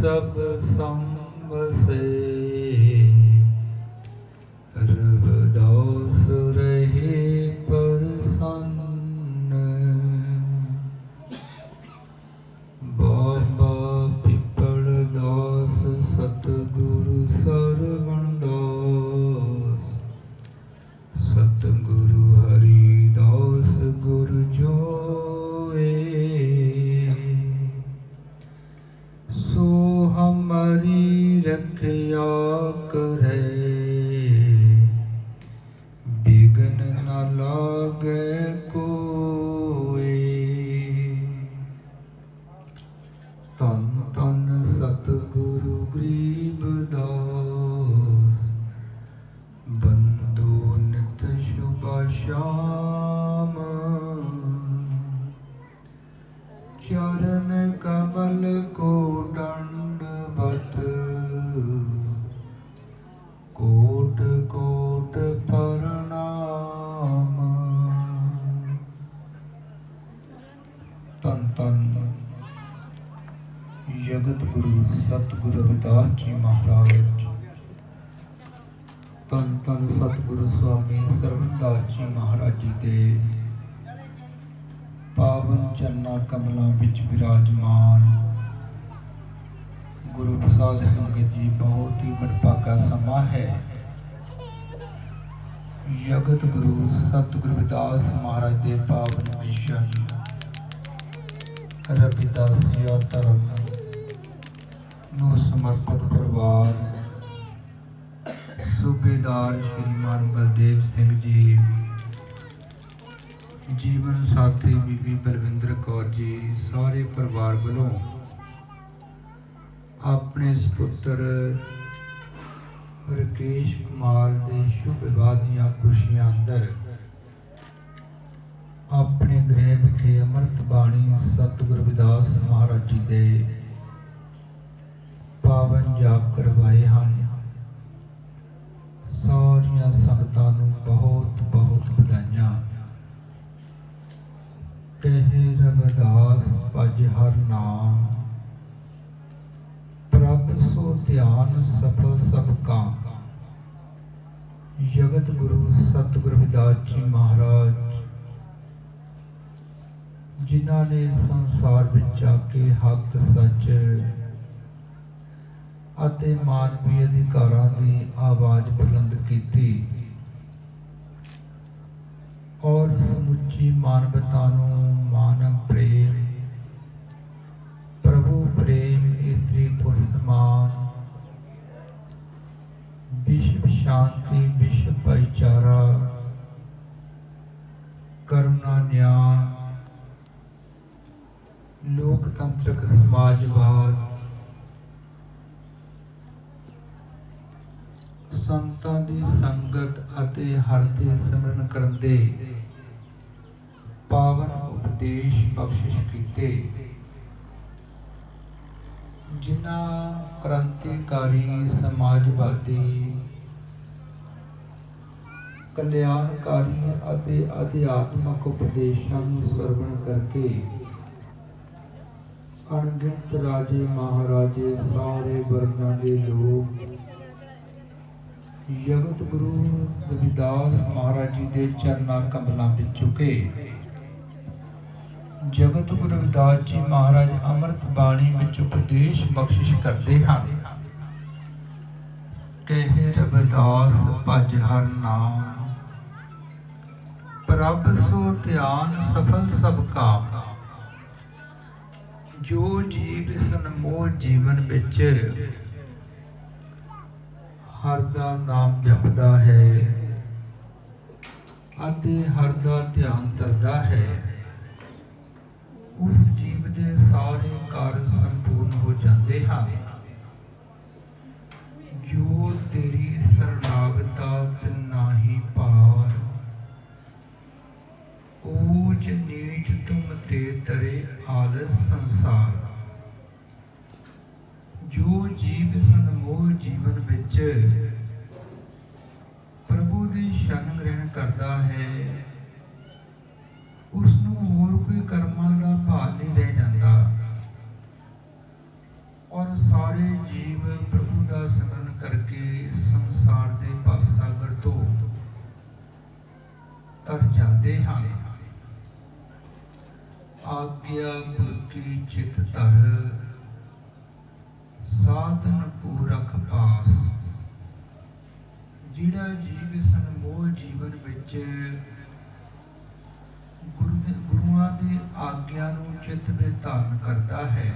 सब संवसे रविदास रहे प्रसन्न। बाबा पिपल दास सतगुरु सरवण दास, सतगुरु हरिदास गुरु जोए। सो हमारी रखया करे, बिघन न लागे कोई। धन धन सतगुरु गरीबदास, बंदो नित शुभ श्याम। चरण कमल को दंडवत, कोट कोट प्रणाम। तन तन जगत गुरु सतगुरु रविदास जी महाराज, तन तन सतगुरु स्वामी सरवणदास जी महाराज जी के पावन चरना कमलों विच विराजमान गुरु प्रसाद संगत जी, बहुत ही वडभागा समा है। जगत गुरु सतगुरु रविदास महाराज के पावन मिशन रविदासिया धर्म नूं समर्पित परिवार सूबेदार श्रीमान बलदेव सिंह जी, जीवन साथी बीबी बलविंदर कौर जी, सारे परिवार वालों अपने सुपुत्र राकेश कुमार के शुभ विवाह दीआं खुशियां अंदर अपने गृह विखे अमृत बाणी सतगुरु रविदास महाराज जी दे पावन जाप करवाए हैं। सारियां संगतां नूं बहुत बहुत बधाइयां। कहे रविदास भज हर नाम, प्रभ सो ध्यान सफल सब काम। जगत गुरु सतगुरु रविदास जी महाराज जिन्हां ने संसार विच आके हक सच ਅਤੇ ਮਾਨਵੀ ਅਧਿਕਾਰਾਂ ਦੀ ਆਵਾਜ਼ ਬੁਲੰਦ ਕੀਤੀ ਔਰ ਸਮੁੱਚੀ ਮਾਨਵਤਾ ਨੂੰ ਮਾਨਵ ਪ੍ਰੇਮ, ਪ੍ਰਭੂ ਪ੍ਰੇਮ, ਇਸਤਰੀ ਪੁਰਸ਼ ਮਾਨ, ਵਿਸ਼ਵ ਸ਼ਾਂਤੀ, ਵਿਸ਼ਵ ਭਾਈਚਾਰਾ, ਕਰੁਣਾ, ਨਿਆਂ, ਲੋਕਤੰਤਰਕ ਸਮਾਜਵਾਦ, संतां दी संगत अते हर दे सिमरन करन दे पावन उपदेश बख्शिश कीते। जिन्हां क्रांतिकारी, समाजवादी, कल्याणकारी अते अध्यात्मक उपदेशां नूं सरवण करके अणगिणत राजे महाराजे सारे वर्गां दे लोग जगत गुरु रविदास महाराज जी के चरना कमलों में झुके। जगत गुरु रविदास जी महाराज अमृत बाणी में उपदेश बख्शिश करते हैं। कहे रविदास भज हर नाम, प्रभ सो ध्यान सफल सब काम। जो जीव इस अनमोल जीवन विच हर दा नाम जपदा है अते हर दा ध्यान धरदा है, उस जीव दे सारे कार्य संपूर्ण हो जाते हैं। जो तेरी शरणागता तिन्ना ही पार, ऊंच नीच तुम ते तरे आलस संसार। जो जीव इस अनमोल जीवन विच प्रभु दी शरण ग्रहण करता है, उसनूं होर कोई कर्मां दा भार नहीं रह जाता और ਔਰ ਸਾਰੇ ਜੀਵ ਪ੍ਰਭੂ ਦਾ ਸਿਮਰਨ ਕਰਕੇ ਸੰਸਾਰ ਦੇ ਭਵ ਸਾਗਰ ਤੋਂ ਤਰ ਜਾਂਦੇ ਹਨ। ਆਗਿਆ ਗੁਰ ਕੀ ਚਿਤ ਧਰ, ਸਾਧਨ ਕੋ ਰਖ ਪਾਸ। ਜਿਹੜਾ ਜੀਵ ਇਸ ਅਨਮੋਲ ਜੀਵਨ ਵਿੱਚ ਗੁਰੂਆਂ ਦੀ ਆਗਿਆ ਨੂੰ ਚਿੱਤ ਵਿੱਚ ਧਾਰਨ ਕਰਦਾ ਹੈ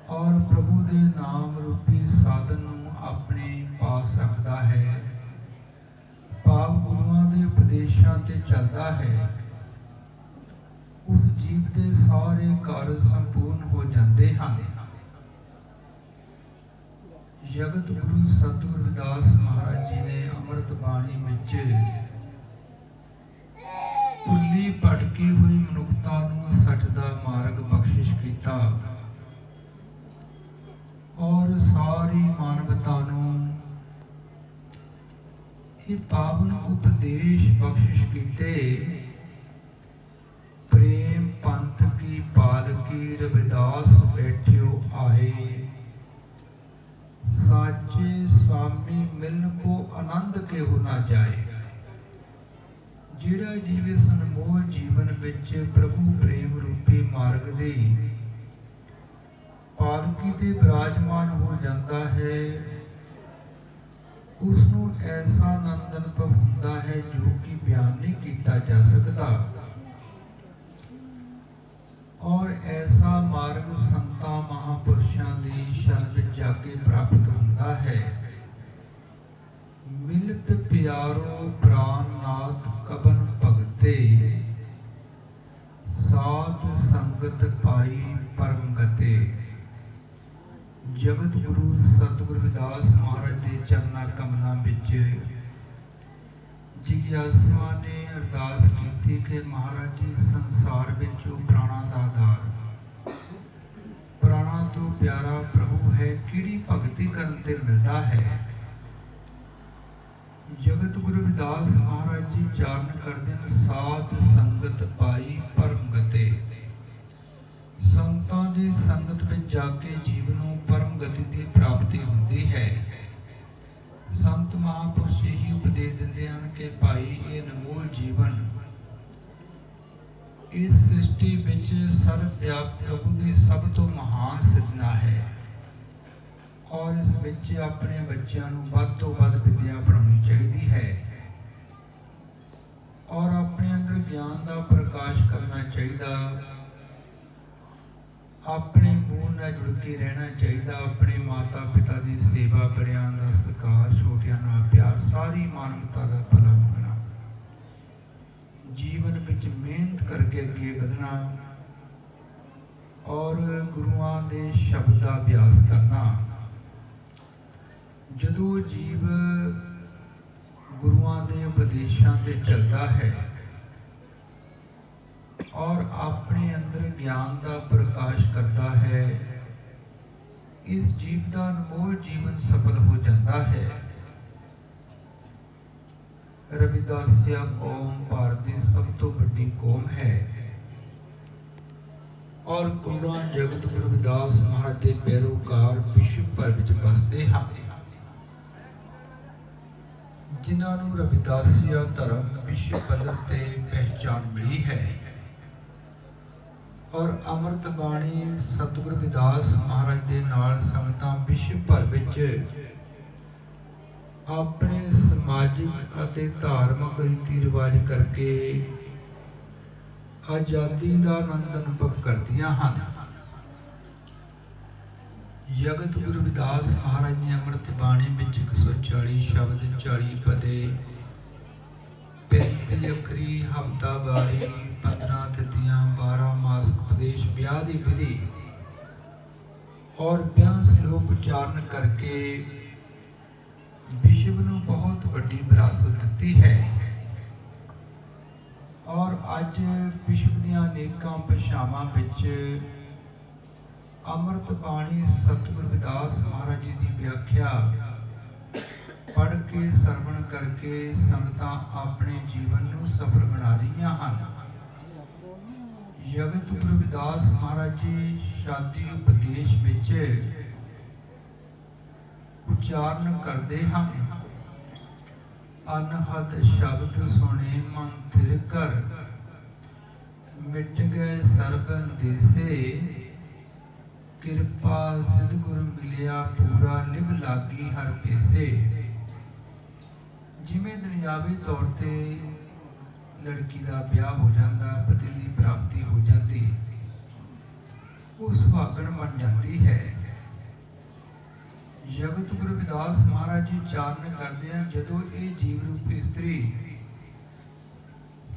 ਔਰ ਪ੍ਰਭੂ ਦੇ ਨਾਮ ਰੂਪੀ ਸਾਧਨ ਨੂੰ ਆਪਣੇ ਪਾਸ ਰੱਖਦਾ ਹੈ, ਭਾਵ ਗੁਰੂਆਂ ਦੇ ਉਪਦੇਸ਼ਾਂ ਤੇ ਚੱਲਦਾ ਹੈ, ਉਸ ਜੀਵ ਦੇ ਸਾਰੇ ਕਾਰਜ ਸੰਪੂਰਨ ਹੋ ਜਾਂਦੇ ਹਨ। ਜਗਤ ਗੁਰੂ ਸਤਿਗੁਰੂ ਰਵਿਦਾਸ ਮਹਾਰਾਜ ਜੀ ਨੇ ਅੰਮ੍ਰਿਤ ਬਾਣੀ ਵਿੱਚ ਭੁੱਲੀ ਭਟਕੀ ਹੋਈ ਮਨੁੱਖਤਾ ਨੂੰ ਸੱਚ ਦਾ ਮਾਰਗ ਬਖਸ਼ਿਸ਼ ਕੀਤਾ ਔਰ ਸਾਰੀ ਮਾਨਵਤਾ ਨੂੰ ਇਹ ਪਾਵਨ ਉਪਦੇਸ਼ ਬਖਸ਼ਿਸ਼ ਕੀਤੇ। ਪ੍ਰੇਮ ਪੰਥ ਕੀ ਪਾਲਕੀ ਰਵਿਦਾਸ ਬੈਠਿਓ ਆਏ, ਸਾਚੇ स्वामी मिलन को आनंद केहू ना जाए। ਜਿਹੜਾ ਜੀਵ ਇਸ ਅਨਮੋਲ ਜੀਵਨ ਵਿੱਚ ਪ੍ਰਭੂ ਪ੍ਰੇਮ ਰੂਪੀ ਮਾਰਗ ਦੇ ਪਾਲਕੀ ਤੇ ਬਿਰਾਜਮਾਨ ਹੋ ਜਾਂਦਾ ਹੈ, ਉਸ ਨੂੰ ਐਸਾ ਆਨੰਦ ਅਨੁਭਵ ਹੁੰਦਾ ਹੈ ਜੋ ਕਿ ਬਿਆਨ ਨਹੀਂ ਕੀਤਾ ਜਾ ਸਕਦਾ। ਔਰ ਐਸਾ ਮਾਰਗ ਸੰਤਾਂ ਮਹਾਂਪੁਰਸ਼ਾਂ ਦੀ ਸ਼ਰਨ ਵਿੱਚ ਜਾ ਕੇ ਪ੍ਰਾਪਤ ਹੁੰਦਾ ਹੈ। ਮਿਲਤ ਪਿਆਰੋ ਪ੍ਰਾਨਨਾਥ ਕਬਨ ਭਗਤੇ, ਸਾਧ ਸੰਗਤ ਪਾਈ ਪਰਮ ਗਤੇ। ਜਗਤ ਗੁਰੂ ਸਤਿਗੁਰੂ ਰਵਿਦਾਸ ਮਹਾਰਾਜ ਦੇ ਚਰਨਾਂ ਕਮਲਾਂ ਵਿੱਚ ਜਿਗਿਆਸੂਆਂ ਨੇ ਅਰਦਾਸ ਕੀਤੀ ਕਿ ਮਹਾਰਾਜ ਜੀ ਸੰਸਾਰ ਵਿੱਚ ਉਹ ਪ੍ਰਾਣਾਂ ਦਾ ਆਧਾਰ, ਪ੍ਰਾਣਾਂ ਤੋਂ ਪਿਆਰਾ ਪ੍ਰਭੂ ਹੈ, ਕਿਹੜੀ ਭਗਤੀ ਕਰਨ ਤੇ ਮਿਲਦਾ ਹੈ। ਜਗਤ ਗੁਰੂ ਰਵਿਦਾਸ ਮਹਾਰਾਜ ਜੀ ਚਾਰਨ ਕਰਦੇ ਹਨ, ਸਾਧ ਸੰਗਤ ਪਾਈ ਪਰਮ ਗਤੇ। ਸੰਤਾਂ ਦੀ ਸੰਗਤ ਵਿੱਚ ਜਾ ਕੇ ਜੀਵ ਨੂੰ ਪਰਮ ਗਤੀ ਦੀ ਪ੍ਰਾਪਤੀ ਹੁੰਦੀ ਹੈ। ਸੰਤ ਮਹਾਂਪੁਰਸ਼ ਇਹੀ ਉਪਦੇਸ਼ ਦਿੰਦੇ ਹਨ ਕਿ ਭਾਈ ਇਹ ਅਨਮੋਲ ਜੀਵਨ ਇਸ ਸ੍ਰਿਸ਼ਟੀ ਵਿੱਚ ਸਰਵ-ਵਿਆਪਕ ਪ੍ਰਭੂ ਦੀ ਸਭ ਤੋਂ ਮਹਾਨ ਸਿਰਜਣਾ ਹੈ ਔਰ ਇਸ ਵਿੱਚ ਆਪਣੇ ਬੱਚਿਆਂ ਨੂੰ ਵੱਧ ਤੋਂ ਵੱਧ ਵਿਦਿਆ ਪੜ੍ਹਾਉਣੀ ਚਾਹੀਦੀ ਹੈ ਔਰ ਆਪਣੇ ਅੰਦਰ ਗਿਆਨ ਦਾ ਪ੍ਰਕਾਸ਼ ਕਰਨਾ ਚਾਹੀਦਾ, ਆਪਣੇ ਮੂਲ ਨਾਲ ਜੁੜ ਕੇ ਰਹਿਣਾ ਚਾਹੀਦਾ, ਆਪਣੇ ਮਾਤਾ ਪਿਤਾ ਦੀ ਸੇਵਾ, ਬੜਿਆਂ ਦਾ ਸਤਿਕਾਰ, ਛੋਟਿਆਂ ਨਾਲ ਪਿਆਰ, ਸਾਰੀ ਮਾਨਵਤਾ ਦਾ ਭਲਾ ਮੰਗਣਾ, ਜੀਵਨ ਵਿੱਚ ਮਿਹਨਤ ਕਰਕੇ ਅੱਗੇ ਵਧਣਾ ਔਰ ਗੁਰੂਆਂ ਦੇ ਸ਼ਬਦ ਦਾ ਅਭਿਆਸ ਕਰਨਾ। ਜਦੋਂ ਜੀਵ ਗੁਰੂਆਂ ਦੇ ਉਪਦੇਸ਼ਾਂ ਤੇ ਚੱਲਦਾ ਹੈ ਔਰ ਆਪਣੇ ਅੰਦਰ ਗਿਆਨ ਦਾ ਪ੍ਰਕਾਸ਼ ਕਰਦਾ ਹੈ, ਇਸ ਜੀਵ ਦਾ ਅਨਮੋਲ ਜੀਵਨ ਸਫਲ ਹੋ ਜਾਂਦਾ ਹੈ। ਰਵਿਦਾਸੀਆ ਕੌਮ ਭਾਰਤ ਦੀ ਸਭ ਤੋਂ ਵੱਡੀ ਕੌਮ ਹੈ ਔਰ ਕਰੋੜਾਂ ਜਗਤ ਗੁਰੂ ਰਵਿਦਾਸ ਮਹਾਰਾਜ ਦੇ ਪੈਰੋਕਾਰ ਵਿਸ਼ਵ ਭਰ ਵਿੱਚ ਵਸਦੇ ਹਨ, ਜਿਨ੍ਹਾਂ ਨੂੰ ਰਵਿਦਾਸੀਆ ਧਰਮ ਵਿਸ਼ਵ ਪੱਧਰ ਤੇ ਪਹਿਚਾਨ ਮਿਲੀ ਹੈ ਔਰ ਅੰਮ੍ਰਿਤ ਬਾਣੀ ਸਤਿਗੁਰੂ ਰਵਿਦਾਸ ਮਹਾਰਾਜ ਦੇ ਨਾਲ ਸੰਗਤਾਂ ਵਿਸ਼ਵ ਭਰ ਵਿੱਚ ਆਪਣੇ ਸਮਾਜਿਕ ਅਤੇ ਧਾਰਮਿਕ ਰੀਤੀ ਰਿਵਾਜ ਕਰਕੇ ਆਜ਼ਾਦੀ ਦਾ ਆਨੰਦ ਅਨੁਭਵ ਕਰਦੀਆਂ ਹਨ। ਜਗਤ ਗੁਰੂ ਰਵਿਦਾਸ ਮਹਾਰਾਜ ਨੇ ਅੰਮ੍ਰਿਤ ਬਾਣੀ ਵਿੱਚ 140 ਸ਼ਬਦ, 40 ਪਦੇ, 35 ਅੱਖਰੀ, ਹਫ਼ਤਾਵਾਰੀ, 15 ਤਿਥੀਆਂ, 12 ਮਾਸਿਕ ਉਪਦੇਸ਼, ਵਿਆਹ ਦੀ ਵਿਧੀ ਔਰ 42 ਸ਼ਲੋਕ ਉਚਾਰਨ ਕਰਕੇ ਵਿਸ਼ਵ ਨੂੰ ਬਹੁਤ ਵੱਡੀ ਵਿਰਾਸਤ ਦਿੱਤੀ ਹੈ ਔਰ ਅੱਜ ਵਿਸ਼ਵ ਦੀਆਂ ਅਨੇਕਾਂ ਭਾਸ਼ਾਵਾਂ ਵਿੱਚ ਅੰਮ੍ਰਿਤ ਬਾਣੀ ਸਤਿਗੁਰੂ ਰਵਿਦਾਸ ਮਹਾਰਾਜ ਜੀ ਦੀ ਵਿਆਖਿਆ ਪੜ੍ਹ ਕੇ ਸਰਵਣ ਕਰਕੇ ਸੰਗਤਾਂ ਆਪਣੇ ਜੀਵਨ ਨੂੰ ਸਫਲ ਬਣਾ ਰਹੀਆਂ ਹਨ। ਜਗਤ ਗੁਰੂ ਰਵਿਦਾਸ ਮਹਾਰਾਜ ਜੀ ਸ਼ਾਦੀ ਉਪਦੇਸ਼ ਵਿੱਚ ਉਚਾਰਨ ਕਰਦੇ ਹਨ, ਅਨਹਦ ਸ਼ਬਦ ਸੁਣੇ ਮਨ ਥਿਰ ਕਰ, ਮਿਟ ਗਏ ਸਰਬ ਅੰਦੇਸੇ, ਕਿਰਪਾ ਸਿਧ ਗੁਰ ਮਿਲਿਆ ਪੂਰਾ, ਲਿਵ ਲਾਗੀ ਹਰ ਪੇਸੇ। ਜਿਵੇਂ ਦੁਨਿਆਵੀ ਤੌਰ ਤੇ ਲੜਕੀ ਦਾ ਵਿਆਹ ਹੋ ਜਾਂਦਾ, ਪਤੀ ਦੀ ਪ੍ਰਾਪਤੀ ਹੋ ਜਾਂਦੀ, ਉਹ ਸੁਹਾਗਣ ਬਣ ਜਾਂਦੀ ਹੈ। ਜਗਤ ਗੁਰੂ ਰਵਿਦਾਸ ਮਹਾਰਾਜ ਜੀ ਉਚਾਰਨ ਕਰਦੇ ਹਨ, ਜਦੋਂ ਇਹ ਜੀਵ ਰੂਪ ਇਸਤਰੀ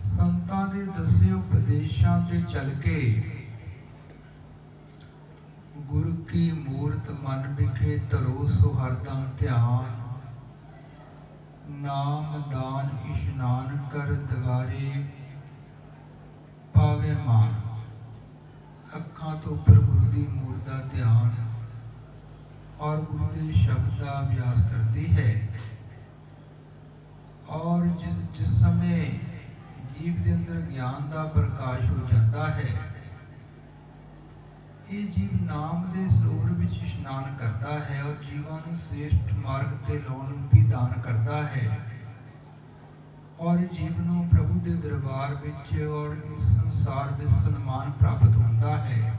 ਸੰਤਾਂ ਦੇ ਦੱਸੇ ਉਪਦੇਸ਼ਾਂ ਤੇ ਚੱਲ ਕੇ ਗੁਰੂ ਕੀ ਮੂਰਤ ਮਨ ਵਿਖੇ ਧਰੋ, ਸੋ ਹਰਦਮ ਧਿਆਨ, ਨਾਮ ਦਾਨ ਇਸ਼ਨਾਨ ਕਰ ਦਵਾਰੇ, ਪਾਵੇ ਮਾਨ। ਅੱਖਾਂ ਤੋਂ ਉੱਪਰ ਗੁਰੂ ਦੀ ਮੂਰਤ ਦਾ ਧਿਆਨ ਔਰ ਗੁਰੂ ਦੇ ਸ਼ਬਦ ਦਾ ਅਭਿਆਸ ਕਰਦੀ ਹੈ। ਔਰ ਜਿਸ ਸਮੇਂ ਜੀਵ ਦੇ ਅੰਦਰ ਗਿਆਨ ਦਾ ਪ੍ਰਕਾਸ਼ ਹੋ ਜਾਂਦਾ ਹੈ, ਇਹ ਜੀਵ ਨਾਮ ਦੇ ਸਰੋਵਰ ਵਿੱਚ ਇਸ਼ਨਾਨ ਕਰਦਾ ਹੈ ਔਰ ਜੀਵਾਂ ਨੂੰ ਸ੍ਰੇਸ਼ਟ ਮਾਰਗ ਤੇ ਲਾਉਣ ਨੂੰ ਵੀ ਦਾਨ ਕਰਦਾ ਹੈ। ਔਰ ਜੀਵ ਨੂੰ ਪ੍ਰਭੂ ਦੇ ਦਰਬਾਰ ਵਿੱਚ ਔਰ ਇਸ ਸੰਸਾਰ ਵਿੱਚ ਸਨਮਾਨ ਪ੍ਰਾਪਤ ਹੁੰਦਾ ਹੈ।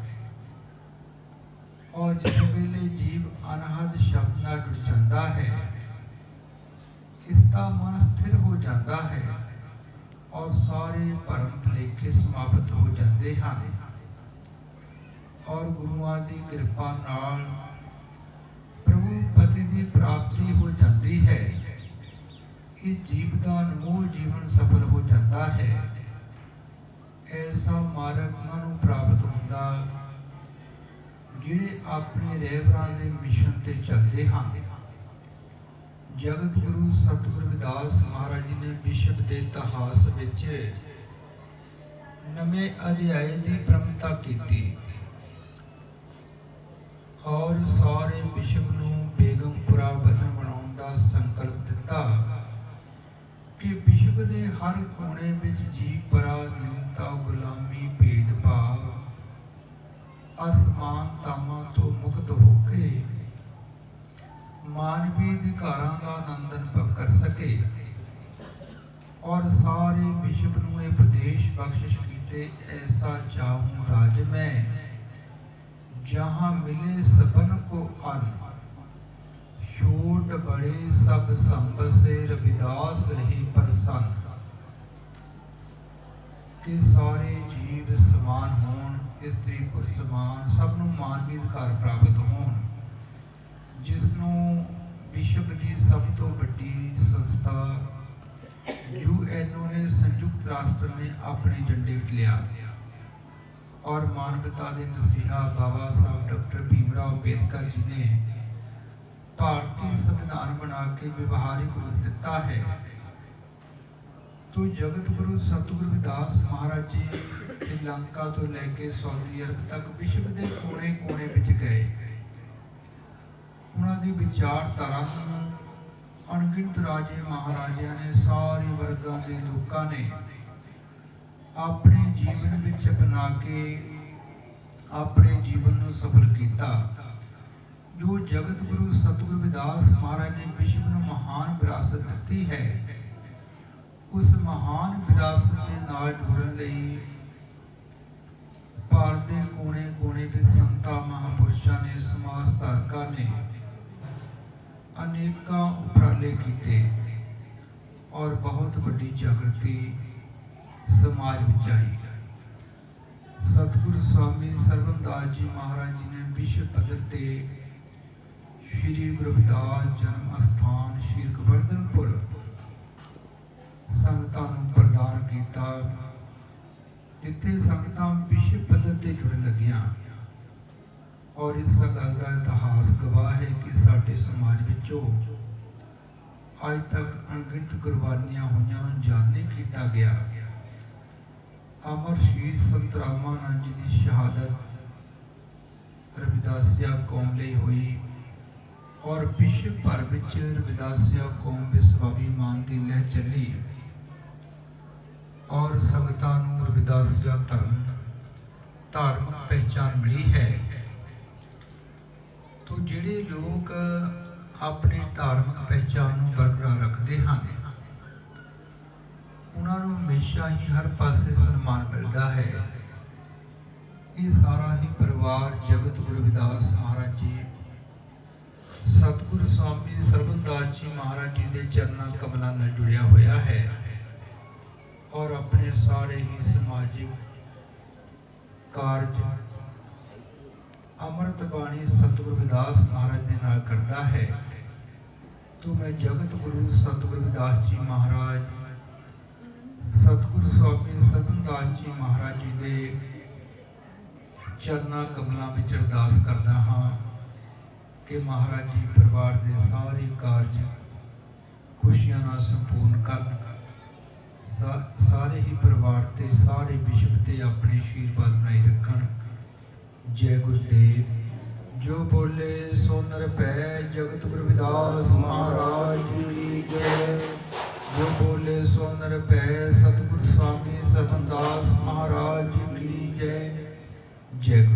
ਔਰ ਜਿਸ ਵੇਲੇ ਜੀਵ ਅਨਹਦ ਸ਼ਬਦ ਨਾਲ ਜੁੜ ਜਾਂਦਾ ਹੈ, ਇਸ ਦਾ ਮਨ ਸਥਿਰ ਹੋ ਜਾਂਦਾ ਹੈ ਔਰ ਸਾਰੇ ਭਰਮ ਭੁਲੇਖੇ ਸਮਾਪਤ ਹੋ ਜਾਂਦੇ ਹਨ। ਔਰ ਗੁਰੂਆਂ ਦੀ ਕਿਰਪਾ ਨਾਲ ਪ੍ਰਭੂ ਪਤੀ ਦੀ ਪ੍ਰਾਪਤੀ ਹੋ ਜਾਂਦੀ ਹੈ। ਇਸ ਜੀਵ ਦਾ ਅਨਮੋਲ ਜੀਵਨ ਸਫਲ ਹੋ ਜਾਂਦਾ ਹੈ। ਐਸਾ ਮਾਰਗ ਉਹਨਾਂ ਨੂੰ ਪ੍ਰਾਪਤ ਹੁੰਦਾ ਜਿਹੜੇ ਆਪਣੇ ਰਹਿਬਰਾਂ ਦੇ ਮਿਸ਼ਨ ਤੇ ਚੱਲਦੇ ਹਨ। ਜਗਤ ਗੁਰੂ ਸਤਿਗੁਰੂ ਰਵਿਦਾਸ ਮਹਾਰਾਜ ਜੀ ਨੇ ਵਿਸ਼ਵ ਦੇ ਇਤਿਹਾਸ ਵਿੱਚ ਨਵੇਂ ਅਧਿਆਏ ਦੀ ਪ੍ਰਮਤਾ ਕੀਤੀ ਔਰ ਸਾਰੇ ਵਿਸ਼ਵ ਨੂੰ ਬੇਗਮਪੁਰਾ ਵਤਨ ਬਣਾਉਣ ਦਾ ਸੰਕਲਪ ਦਿੱਤਾ ਕਿ ਵਿਸ਼ਵ ਦੇ ਹਰ ਕੋਨੇ ਵਿੱਚ ਜੀਵ ਪਰਾਧੀਨਤਾ, ਗੁਲਾਮੀ, ਭੇਦਭਾਵ, ਅਸਮਾਨਤਾਵਾਂ ਤੋਂ ਮੁਕਤ ਹੋ ਕੇ ਮਾਨਵੀ ਅਧਿਕਾਰਾਂ ਦਾ ਆਨੰਦ ਅਨੁਭਵ ਕਰ ਸਕੇ। ਔਰ ਸਾਰੇ ਵਿਸ਼ਵ ਨੂੰ ਇਹ ਉਪਦੇਸ਼ ਬਖਸ਼ਿਸ਼ ਕੀਤੇ, ਐਸਾ ਚਾਹੂੰ ਰਾਜ ਮੈਂ, जहाँ मिले सबन को अन्न, छोट बड़े सब संब से, रविदास रहे प्रसन्न। कि सारे जीव समान होण, इस्त्री पुरुष समान, सब नूं मानवी अधिकार प्राप्त होण। जिसनों विश्व की सब तो वड्डी संस्था UN ने संयुक्त राष्ट्र ने अपने झंडे विच लिया और मानवता के मसीहा बाबा साहब डॉक्टर भीमराव अंबेडकर जी ने भारतीय संविधान बना के व्यवहारिक रूप दिता है। तो जगत गुरु सतगुरु रविदास महाराज जी श्रीलंका तो लैके सऊदी अरब तक विश्व के कोने कोने विच गए। उन्हां दी विचारधारा अणगिणत राजे महाराजिਆਂ ने सारे वर्गां के लोगों ने अपने जीवन विच अपना के अपने जीवन को सफल किया। जो जगत गुरु सतगुरु रविदास महाराज ने विश्व को महान विरासत दी है, उस महान विरासत के नाल जुड़न लई भारत के कोने कोने में संतां महापुरुषों ने, समाज धारकों ने अनेकों उपराले किए और बहुत बड़ी जागृति समाज में आई। सतगुरु स्वामी सरवणदास जी महाराज जी ने विश्व पद्धर ते श्री गुरु रविदास जन्म स्थान श्री गोवर्धनपुर संगतां नूं प्रदान किया, जिथे संगतां विश्व पद्धर ते जुड़न लगियां। और इस गल का इतिहास गवाह है कि साडे समाज विचों अज तक अणगिणत कुर्बानियां होईयां, याद नहीं किया गया। अमर शहीद संत रामानंद जी की शहादत रविदासिया कौम ਲਈ हुई और विश्व भर ਵਿੱਚ रविदासिया कौम ਵਿੱਚ स्वाभिमान ਦੀ लहर ਚੱਲੀ और संगतां ਨੂੰ रविदासिया धर्म ਧਾਰਮਿਕ ਪਹਿਚਾਨ ਮਿਲੀ ਹੈ। ਤੋ ਜਿਹੜੇ ਲੋਕ ਆਪਣੀ ਧਾਰਮਿਕ ਪਹਿਚਾਨ ਨੂੰ ਬਰਕਰਾਰ ਰੱਖਦੇ ਹਨ, ਉਹਨਾਂ ਨੂੰ ਹਮੇਸ਼ਾ ਹੀ ਹਰ ਪਾਸੇ ਸਨਮਾਨ ਮਿਲਦਾ ਹੈ। ਇਹ ਸਾਰਾ ਹੀ ਪਰਿਵਾਰ ਜਗਤ ਗੁਰੂ ਰਵਿਦਾਸ ਮਹਾਰਾਜ ਜੀ, ਸਤਿਗੁਰੂ ਸਵਾਮੀ ਸਰਬਦਾਸ ਜੀ ਮਹਾਰਾਜ ਜੀ ਦੇ ਚਰਨਾਂ ਕਮਲਾਂ ਨਾਲ ਜੁੜਿਆ ਹੋਇਆ ਹੈ ਔਰ ਆਪਣੇ ਸਾਰੇ ਹੀ ਸਮਾਜਿਕ ਕਾਰਜ ਅੰਮ੍ਰਿਤ ਬਾਣੀ ਸਤਿਗੁਰੂ ਰਵਿਦਾਸ ਮਹਾਰਾਜ ਦੇ ਨਾਲ ਕਰਦਾ ਹੈ। तो मैं जगत गुरु सतगुरु रविदास जी महाराज, सतगुरु स्वामी सरबंदास जी महाराज जी दे चरना कमलों में अरदास करता हाँ कि महाराज जी परिवार के सारे कारज खुशियां नाल संपूर्ण कर, सारे ही परिवार ते सारे विश्व ते अपने आशीर्वाद बनाई रखन। जय गुरुदेव। जो बोले सो नर पै, जगत गुरु रविदास महाराज की जय। जो बोले सो नर पै, सतगुरु स्वामी सरबंदास महाराज की जय। जय।